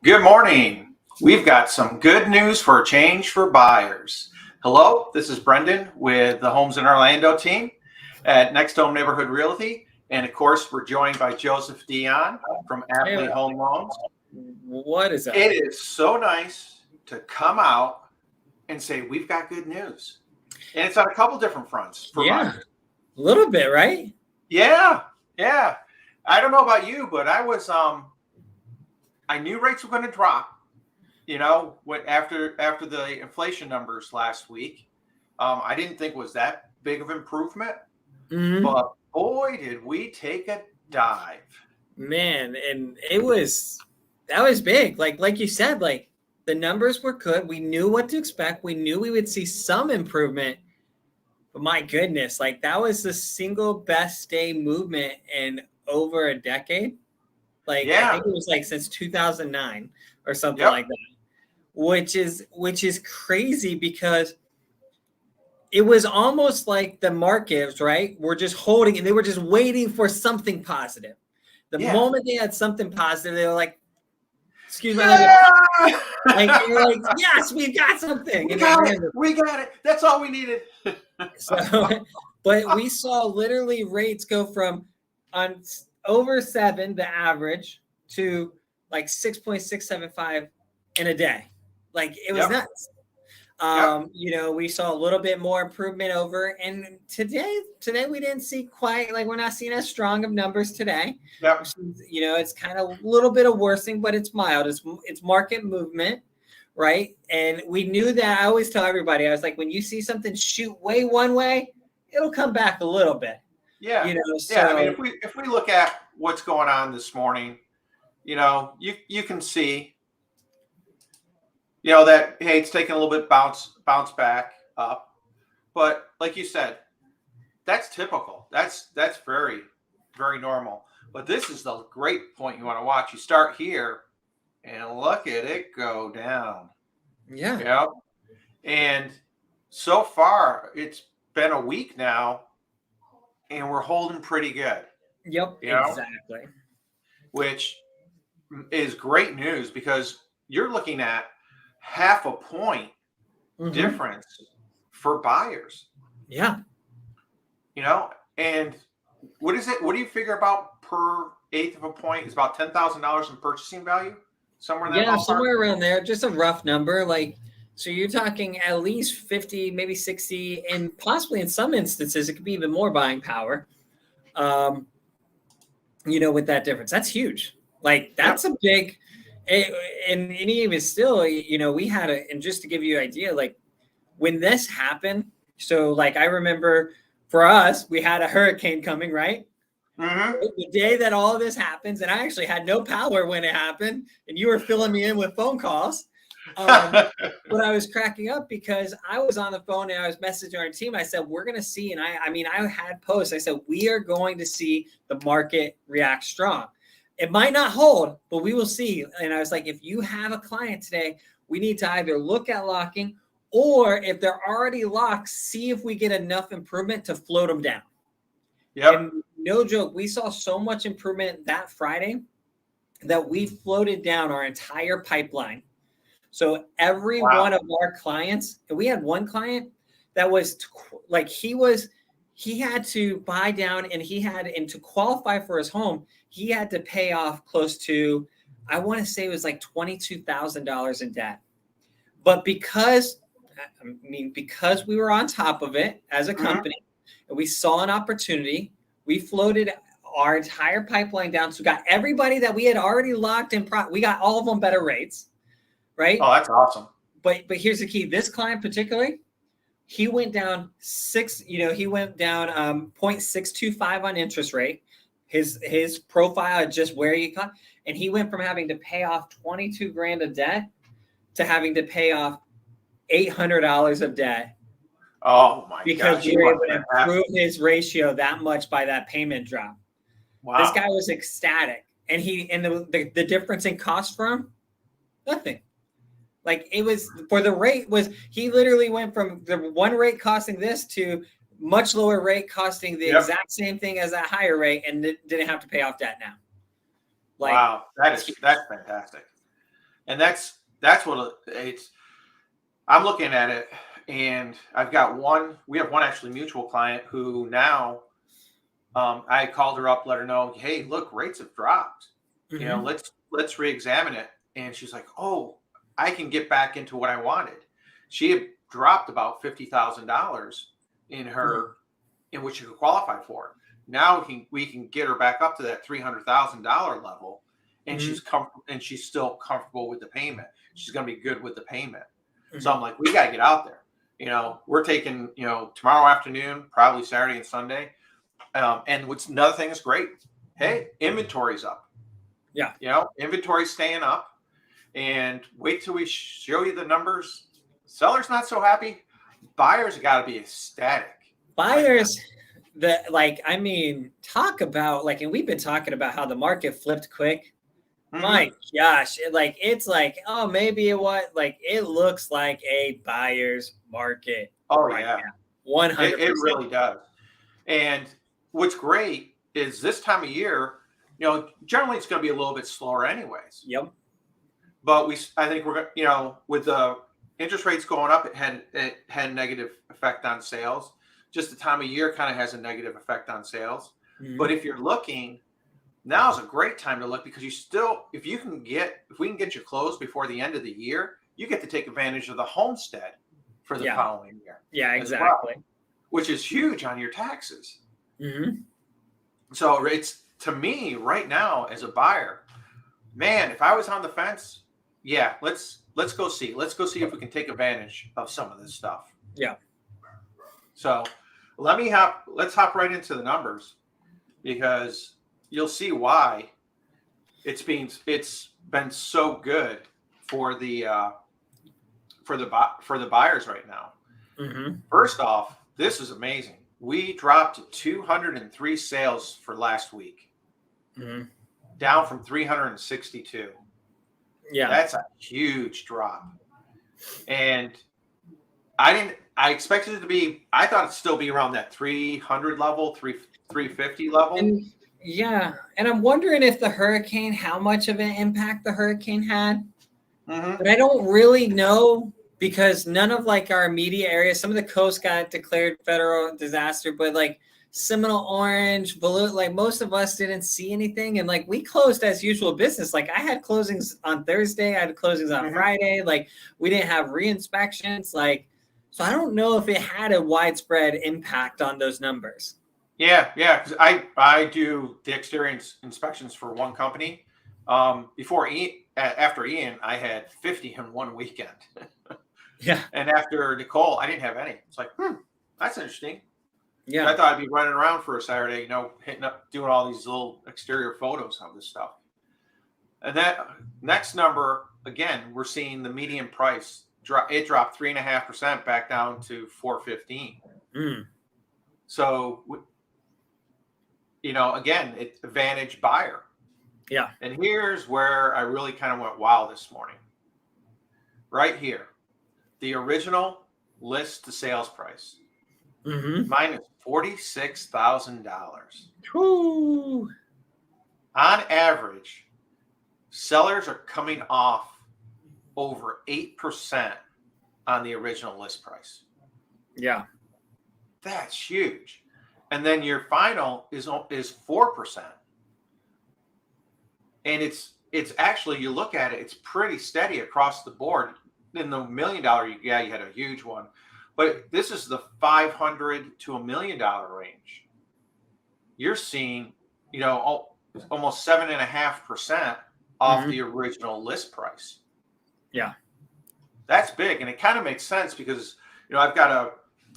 Good morning. We've got some good news for a change for buyers. Hello, this is Brenden with the Homes in Orlando team at NextHome Neighborhood Realty. And of course, we're joined by Dionne from Appli Home Loans. What is that? It is so nice to come out and say, we've got good news. And it's on a couple different fronts for buyers. A little bit, right? Yeah. I don't know about you, but I knew rates were going to drop, after the inflation numbers last week. I didn't think it was that big of improvement, but boy, did we take a dive. Man, and that was big. Like you said, like the numbers were good. We knew what to expect. We knew we would see some improvement. But my goodness, like that was the single best day movement in over a decade. I think it was like since 2009 or something like that, which is crazy because it was almost like the markets, right, were just holding and they were just waiting for something positive. The moment they had something positive, they were like, excuse me, like they were like, yes, we've got something. We got it. That's all we needed. But we saw literally rates go from on over 7, the average, to like 6.675 in a day. Like it was nuts. We saw a little bit more improvement over, and today we didn't see quite, like we're not seeing as strong of numbers today. It's kind of a little bit of worsening, but it's mild. It's market movement, right? And we knew that. I always tell everybody, I was like, when you see something shoot way one way, it'll come back a little bit. I mean, if we look at what's going on this morning, you can see, that, hey, it's taking a little bit bounce back up. But like you said, that's typical. That's very, very normal. But this is the great point you want to watch. You start here and look at it go down. And so far, it's been a week now, and we're holding pretty good. Exactly. Which is great news because you're looking at half a point difference for buyers. And what is it? What do you figure about per eighth of a point? Is about $10,000 in purchasing value? Somewhere in that ballpark? Somewhere around there. Just a rough number. So you're talking at least 50, maybe 60, and possibly in some instances, it could be even more buying power. With that difference, that's huge. Like that's a big, and even still, we had and just to give you an idea, like when this happened, so like I remember for us, we had a hurricane coming, right? The day that all of this happens, and I actually had no power when it happened, and you were filling me in with phone calls. But I was cracking up because I was on the phone and I was messaging our team. I said, we're going to see. And I had posts. I said, we are going to see the market react strong. It might not hold, but we will see. And I was like, if you have a client today, we need to either look at locking, or if they're already locked, see if we get enough improvement to float them down. And no joke, we saw so much improvement that Friday that we floated down our entire pipeline. So every one of our clients, and we had one client that was like, he had to buy down, and to qualify for his home, he had to pay off close to, I want to say it was like $22,000 in debt. But because we were on top of it as a company, and we saw an opportunity, we floated our entire pipeline down. So we got everybody that we had already locked in, we got all of them better rates. Right? Oh, that's awesome. But here's the key. This client particularly, he went down 0.625 on interest rate. His profile just where you cut, and he went from having to pay off $22,000 of debt to having to pay off $800 of debt. Oh my gosh. Because we were able to improve his ratio that much by that payment drop. Wow. This guy was ecstatic. And the difference in cost for him, nothing. Like it was for the rate was, he literally went from the one rate costing this to much lower rate costing the exact same thing as that higher rate, and didn't have to pay off debt now. Like, wow, that's fantastic, and that's what it's. I'm looking at it, and I've got one. We have one actually mutual client who now. I called her up, let her know, hey, look, rates have dropped. You know, let's re-examine it. And she's like, oh, I can get back into what I wanted. She had dropped about $50,000 in her in which she could qualify for. Now we can get her back up to that $300,000 level, and she's comfortable, and she's still comfortable with the payment. She's going to be good with the payment. So I'm like, we got to get out there. You know, we're taking, you know, tomorrow afternoon, probably Saturday and Sunday. And what's another thing is great. Hey, inventory's up. Yeah. You know, inventory's staying up. And wait till we show you the numbers. Sellers not so happy. Buyers got to be ecstatic. Buyers, I mean, talk about like, and we've been talking about how the market flipped quick. My gosh, it's like, oh, maybe it looks like a buyer's market. Oh, right yeah. now. 100%. It really does. And what's great is this time of year, you know, generally it's going to be a little bit slower anyways. Yep. But I think we're going to, you know, with the interest rates going up, it had a negative effect on sales. Just the time of year kind of has a negative effect on sales. But if you're looking, now is a great time to look, because you still, if we can get you closed before the end of the year, you get to take advantage of the homestead for the following year. Yeah, exactly. Well, which is huge on your taxes. So it's, to me right now as a buyer, man, if I was on the fence, yeah, let's go see. Let's go see if we can take advantage of some of this stuff. Yeah. So let's hop right into the numbers, because you'll see why it's been so good for the buyers right now. First off, this is amazing. We dropped 203 sales for last week, down from 362. Yeah, that's a huge drop. And I expected it to be. I thought it'd still be around that 300 level, 350 level. And I'm wondering if the hurricane, how much of an impact the hurricane had. But I don't really know, because none of like our immediate areas, some of the coast got declared federal disaster, but like Seminole, Orange, Blue, like most of us didn't see anything. And like we closed as usual business. Like I had closings on Thursday, I had closings on Friday. Like we didn't have re-inspections. Like, so I don't know if it had a widespread impact on those numbers. Yeah. Because I do the exterior inspections for one company. After Ian, I had 50 in one weekend. Yeah. And after Nicole, I didn't have any. It's like, that's interesting. Yeah. I thought I'd be running around for a Saturday, you know, hitting up, doing all these little exterior photos of this stuff. And that next number, again, we're seeing the median price drop. It dropped 3.5% back down to $415. So, you know, again, it's advantage buyer. Yeah. And here's where I really kind of went wow this morning. Right here, the original list to sales price. Mine is $46,000. On average, sellers are coming off over 8% on the original list price. Yeah. That's huge. And then your final is 4%. And it's actually, you look at it, it's pretty steady across the board. In the $1 million, you had a huge one. But this is the $500 to $1 million range. You're seeing, you know, almost 7.5% off the original list price. Yeah. That's big. And it kind of makes sense because, you know, I've got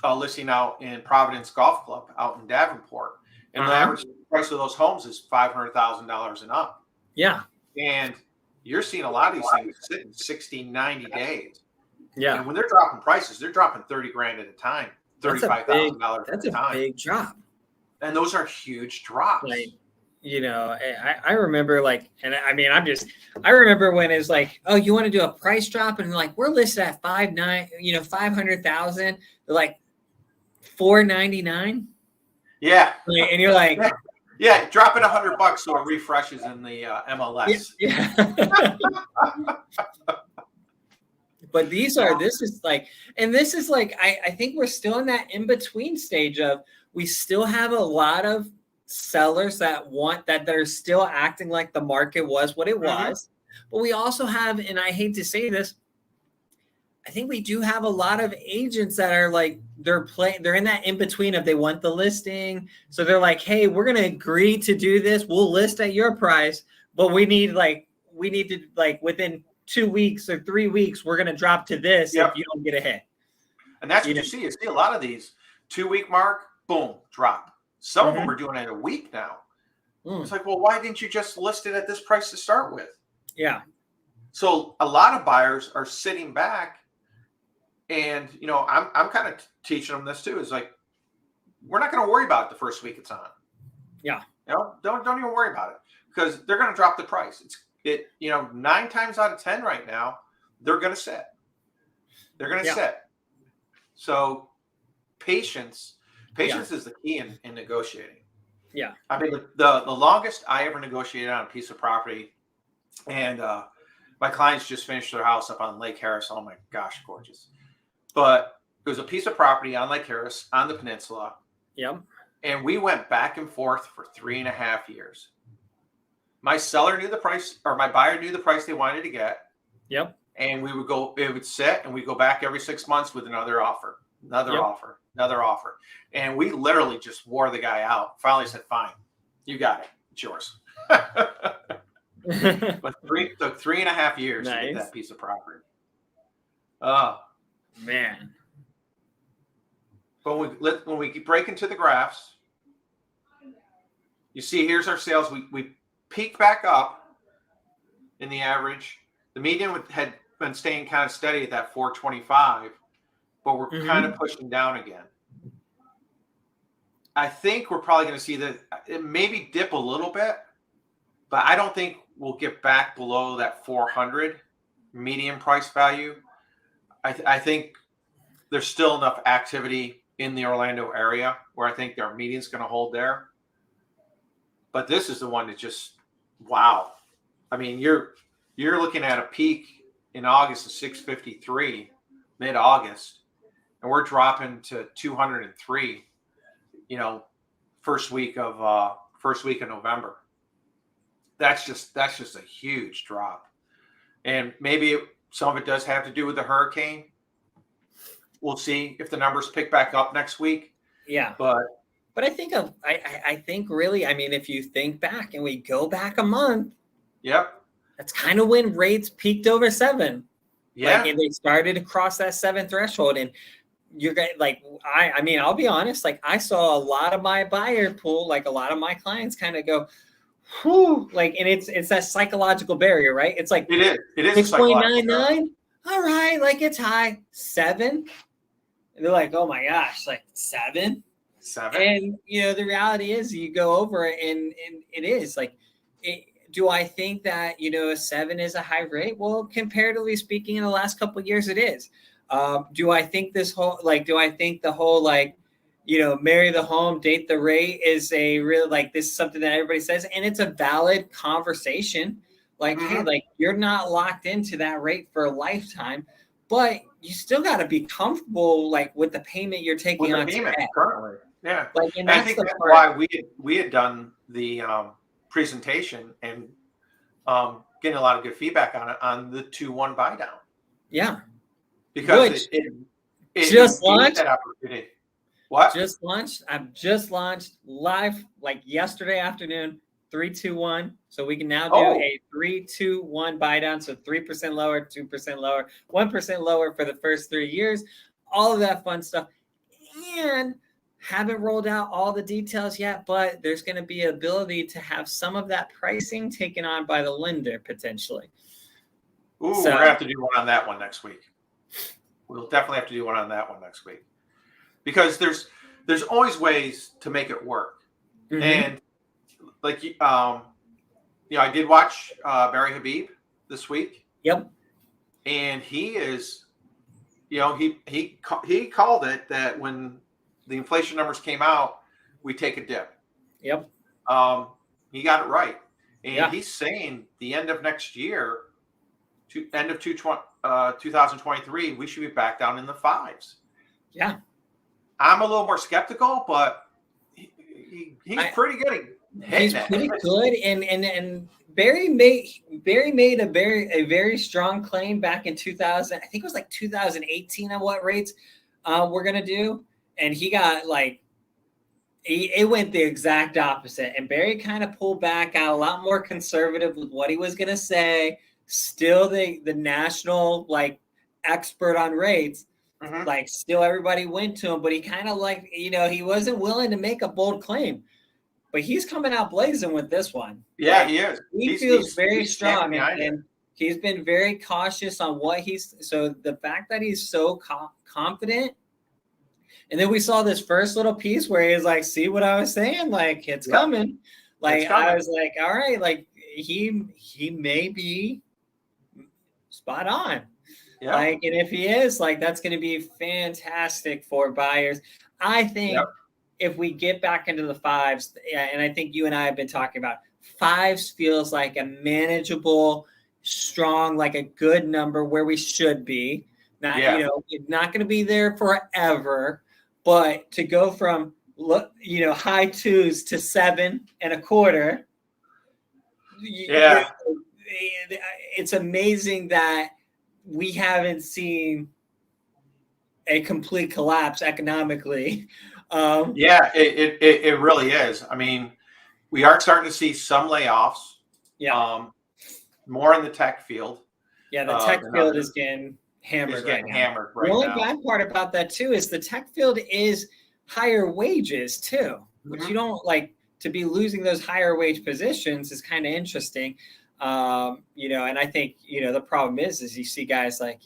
a listing out in Providence Golf Club out in Davenport. And the average price of those homes is $500,000 and up. Yeah. And you're seeing a lot of these things sitting 60, 90 days. Yeah. And when they're dropping prices, they're dropping $30,000 at a time, $35,000 at a time. That's a big drop. And those are huge drops. Like, you know, I remember like, and I mean, I remember when it was like, oh, you want to do a price drop? And like, we're listed at 500,000. They're like $499. Yeah. And you're like, Yeah, drop it $100 so it refreshes in the MLS. Yeah. But this is like, I think we're still in that in between stage of, we still have a lot of sellers that are still acting like the market was what it was. But we also have, and I hate to say this, I think we do have a lot of agents that are like, they're in that in between of, they want the listing. So they're like, hey, we're going to agree to do this. We'll list at your price, but we need to within 2 weeks or 3 weeks, we're going to drop to this if you don't get a hit. And that's what you see. You see a lot of these 2-week mark, boom, drop. Some of them are doing it a week now. It's like, well, why didn't you just list it at this price to start with? Yeah. So a lot of buyers are sitting back, and I'm kind of teaching them this too. Is like, we're not going to worry about it the first week it's on. Yeah. Don't even worry about it, because they're going to drop the price. 9 times out of 10 right now, they're going to sit. They're going to sit. So patience is the key in negotiating. Yeah. I mean, the longest I ever negotiated on a piece of property, and my clients just finished their house up on Lake Harris. Oh my gosh, gorgeous. But it was a piece of property on Lake Harris on the peninsula. Yep. And we went back and forth for 3.5 years. My seller knew the price, or my buyer knew the price they wanted to get. Yep. And it would sit, and we'd go back every 6 months with another offer, another offer. And we literally just wore the guy out. Finally said, fine, you got it. It's yours. But took 3.5 years to get that piece of property. Oh, man. But when we break into the graphs, you see, here's our sales. We peak back up in the average. The median had been staying kind of steady at that 425, but we're kind of pushing down again. I think we're probably going to see that it maybe dip a little bit, but I don't think we'll get back below that 400 median price value. I think there's still enough activity in the Orlando area where I think our median's going to hold there. But this is the one that just, wow. I mean, you're looking at a peak in August of 653, mid-August, and we're dropping to 203, first week of November. That's just a huge drop. And maybe some of it does have to do with the hurricane. We'll see if the numbers pick back up next week. Yeah. But I think really, I mean, if you think back and we go back a month, yep, that's kind of when rates peaked over 7. Yeah. And they started to cross that 7 threshold. And you're going I mean, I'll be honest, I saw a lot of my buyer pool, a lot of my clients kind of go, whew, and it's that psychological barrier, right? It's like, it is 6.99. All right. It's high. 7. And they're like, oh my gosh, 7. And the reality is you go over it and it is do I think that a 7 is a high rate? Well, comparatively speaking, in the last couple of years it is. Do I think the whole marry the home, date the rate is a real this is something that everybody says, and it's a valid conversation. Hey, you're not locked into that rate for a lifetime, but you still got to be comfortable with the payment you're taking on currently. Yeah. And I think that's why we had done the presentation and getting a lot of good feedback on it on the 2-1 buy down. Yeah. Because it just launched that opportunity. What? I've just launched live yesterday afternoon, 3-2-1. So we can now do a 3-2-1 buy down. So 3% lower, 2% lower, 1% lower for the first 3 years, all of that fun stuff. And haven't rolled out all the details yet, but there's going to be an ability to have some of that pricing taken on by the lender potentially. Ooh, we're going to have to do one on that one next week. We'll definitely have to do one on that one next week, because there's always ways to make it work. And I did watch Barry Habib this week. Yep. And he is, he called it that when the inflation numbers came out, we take a dip. Yep. he got it right. And Yeah. he's saying the end of next year, end of 2023, we should be back down in the fives. Yeah. I'm a little more skeptical, but he's pretty good at He's pretty good, and Barry made a very strong claim back in 2000. I think it was like 2018 on what rates we're gonna do, and he got like it went the exact opposite. And Barry kind of pulled back, got a lot more conservative with what he was gonna say. Still the national like expert on rates. Mm-hmm. Like still everybody went to him, but he kind of like, he wasn't willing to make a bold claim. But he's coming out blazing with this one. Yeah, like, he is. He feels very strong, and he's been very cautious on what so the fact that he's so confident. And then we saw this first little piece where he's like, see what I was saying? Like, it's coming. Like, I was like, all right, like he may be spot on. Yeah. Like, and if he is, like, that's going to be fantastic for buyers. I think if we get back into the fives, and I think you and I have been talking about fives feels like a manageable, strong, like a good number where we should be. Not, it's not going to be there forever, but to go from, high twos to 7.25. It's amazing that we haven't seen a complete collapse economically. It really is. I mean, we are starting to see some layoffs. Yeah. More in the tech field. Yeah, the tech field is getting hammered right now. The only bad part about that too is the tech field is higher wages too, which you don't like to be losing those higher wage positions is kind of interesting. And I think, the problem is you see guys like,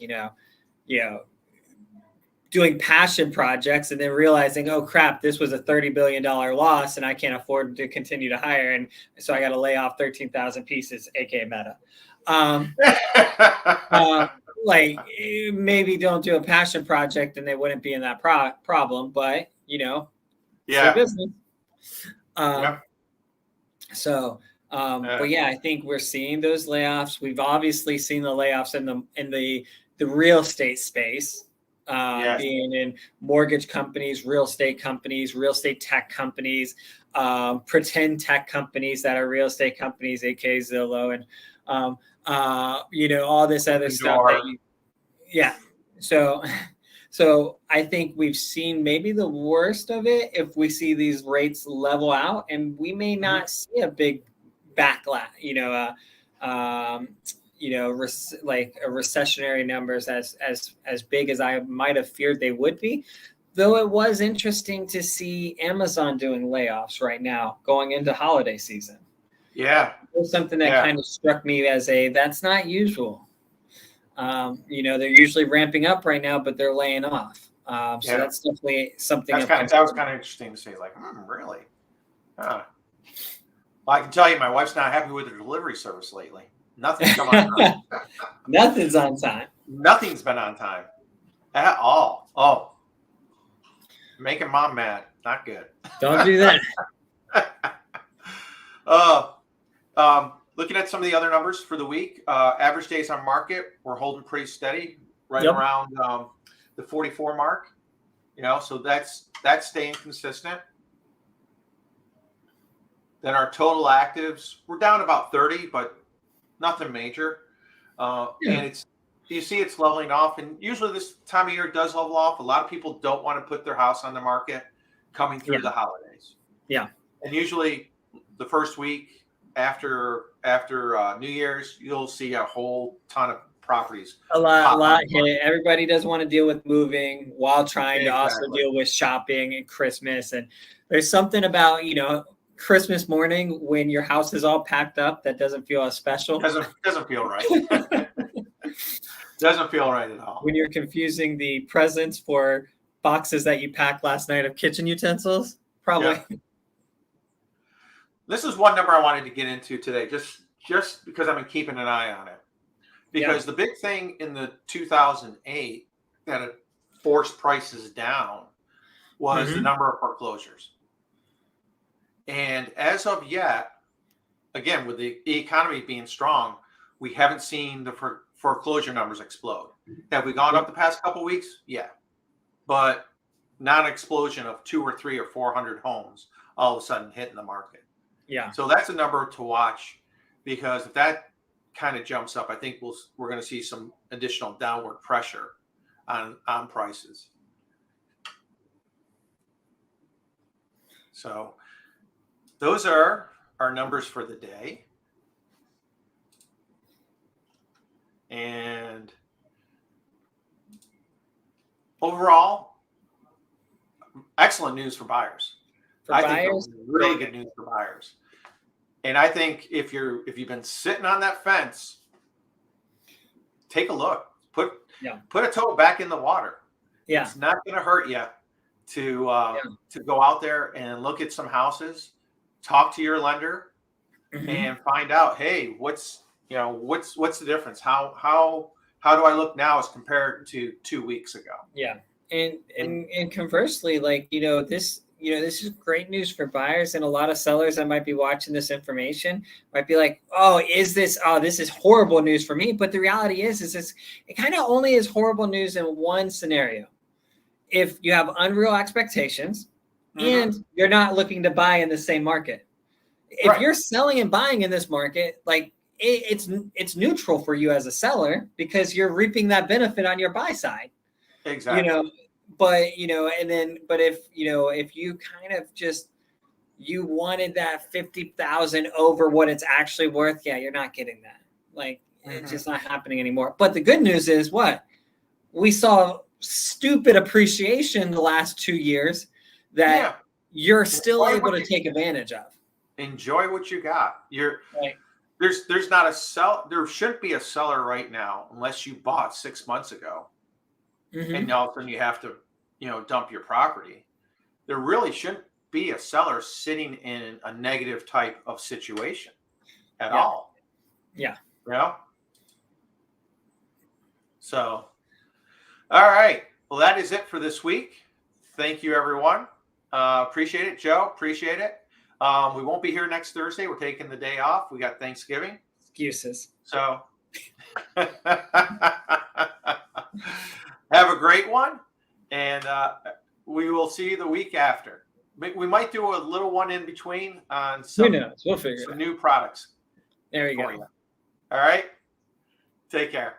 doing passion projects and then realizing, oh crap, this was a $30 billion loss and I can't afford to continue to hire. And so I got to lay off 13,000 pieces, aka Meta. Like maybe don't do a passion project and they wouldn't be in that problem, but business. But yeah, I think we're seeing those layoffs. We've obviously seen the layoffs in the real estate space. Being in mortgage companies, real estate tech companies, pretend tech companies that are real estate companies, aka Zillow, and all this other stuff. So I think we've seen maybe the worst of it if we see these rates level out, and we may not see a big backlash. Like a recessionary numbers as big as I might have feared they would be. Though it was interesting to see Amazon doing layoffs right now going into holiday season. Yeah. It was something that kind of struck me as that's not usual. They're usually ramping up right now, but they're laying off. So that's definitely something. That was kind of interesting to say, like, really? Huh. Well, I can tell you my wife's not happy with her delivery service lately. Nothing's come on time. Nothing's on time. Nothing's been on time at all. Oh, making mom mad. Not good. Don't do that. Looking at some of the other numbers for the week, average days on market, we're holding pretty steady, around the 44 mark. So that's staying consistent. Then our total actives, we're down about 30, but nothing major. And you see it's leveling off. And usually this time of year it does level off. A lot of people don't want to put their house on the market coming through the holidays. Yeah. And usually the first week after New Year's, you'll see a whole ton of properties. A lot hit. Everybody doesn't want to deal with moving while trying to also deal with shopping and Christmas. And there's something about, Christmas morning when your house is all packed up that doesn't feel as special. Doesn't feel right. Doesn't feel right at all. When you're confusing the presents for boxes that you packed last night of kitchen utensils, probably. Yeah. This is one number I wanted to get into today, just because I've been keeping an eye on it. Because the big thing in the 2008 that it forced prices down was the number of foreclosures. And as of yet, again, with the economy being strong, we haven't seen the foreclosure numbers explode. Have we gone up the past couple of weeks? Yeah, but not an explosion of 2 or 3 or 400 homes all of a sudden hitting the market. Yeah. So that's a number to watch, because if that kind of jumps up, I think we're going to see some additional downward pressure on prices. So those are our numbers for the day. And overall, excellent news for buyers. I think really good news for buyers. And I think if you've been sitting on that fence, take a look. Put a toe back in the water. Yeah. It's not going to hurt you to go out there and look at some houses, talk to your lender, and find out, hey, what's the difference? How do I look now as compared to 2 weeks ago? Yeah. And conversely, like, this is great news for buyers, and a lot of sellers that might be watching this information might be like, this is horrible news for me. But the reality is it kind of only is horrible news in one scenario. If you have unreal expectations and you're not looking to buy in the same market. If you're selling and buying in this market, like it's neutral for you as a seller, because you're reaping that benefit on your buy side. Exactly. But if you kind of just, you wanted that 50,000 over what it's actually worth, you're not getting that. Like, it's just not happening anymore. But the good news is we saw stupid appreciation the last 2 years that you're still able to take advantage of. Enjoy what you got. There's not there shouldn't be a seller right now unless you bought 6 months ago. And all of a sudden you have to, dump your property. There really shouldn't be a seller sitting in a negative type of situation at all. Yeah. So, all right. Well, that is it for this week. Thank you, everyone. Appreciate it, Joe. Appreciate it. We won't be here next Thursday. We're taking the day off. We got Thanksgiving. Excuses. So have a great one, and we will see you the week after. We might do a little one in between on some, who knows? We'll figure some new products. There you go. All right. Take care.